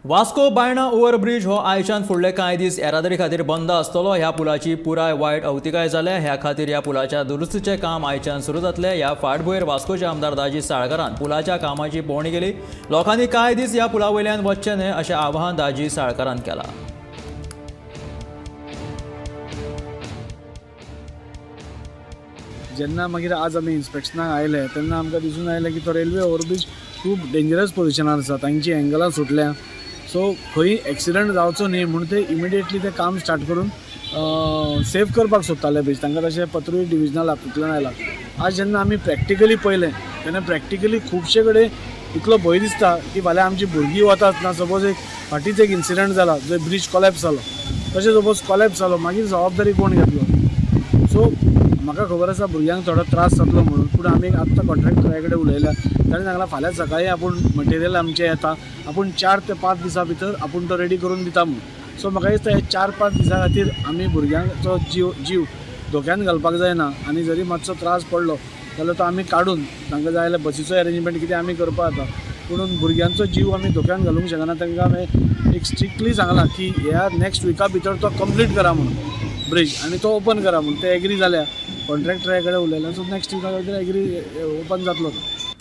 Vasco Baina overbridge हो आयच्यान फुडले कांय दीस येरादारी खातीर बंद आसतलो। ह्या पुलाची पुराय वायट अवतिकाय जाल्या। ह्या खातीर ह्या पुलाच्या दुरुस्तीचे काम आयच्यान सुरू जातले। ह्या फाटभुंयेर वास्कोचे आमदार दाजी साळकारान पुलाच्या कामाची पळोवणी केली। लोकांनी कांय दीस ह्या पुला वयल्यान वचचे न्हय अशें आवाहन दाजी साळकारान केलां। जेन्ना मागीर आज आमी इन्स्पेक्शनाक आयले तेन्ना आमकां दिसून आयलें की तो रेल्वे ओव्हरब्रिज खूब डेंजरस पोजिशनार आसा, तांची एंगलां सुटल्या। सो खंय एक्सिडंट जावचो न्ही म्हणून ते इमिडिएटली ते काम स्टार्ट करून सेव करपाक सोदताले ब्रिज। तांकां तशें पत्रूय डिविजनल हातूंतल्यान आयला। आज जेन्ना आमी प्रॅक्टिकली पळयलें तेन्ना प्रॅक्टिकली खुबशे कडेन इतलो भंय दिसता की फाल्यां आमची भुरगीं वतात ना, सपोज एक फाटीच एक इन्सिडंट जाला जंय ब्रिज कॉलॅप्स जालो, तशें सपोज कॉलॅप्स जालो मागीर जबाबदारी कोण घेतलो? सो म्हाका खबर आसा भुरग्यांक थोडो त्रास जातलो म्हणून, पूण आमी आत्तां कॉन्ट्रॅक्टरा कडेन उलयल्या। ताणें सांगलां फाल्यां सकाळीं आपूण मटेरियल आमचें येता, आपूण 4 ते 5 दिसां भितर आपूण तो रेडी करून दिता म्हणून। सो म्हाका दिसता हे 4-5 दिसां खातीर आमी भुरग्यांचो जीव धोक्यान घालपाक जायना, आनी जरी मातसो त्रास पडलो जाल्यार तो आमी काडून तांकां जाय जाल्यार बसीचो अरेंजमेंट कितें आमी करपाक जाता, पूण भुरग्यांचो जीव आमी धोक्यान घालूंक शकना। तांकां हांवें एक स्ट्रिक्टली सांगलां की ह्या नेक्स्ट विका भितर तो कंप्लीट करा म्हणून ब्रिज, आनी तो ओपन करा म्हणून। ते एग्री जाल्या, कॉन्ट्रॅक्टरा कडेन उलयल्या। सो नेक्स्ट विका भितर एग्री ओपन जातलो तो।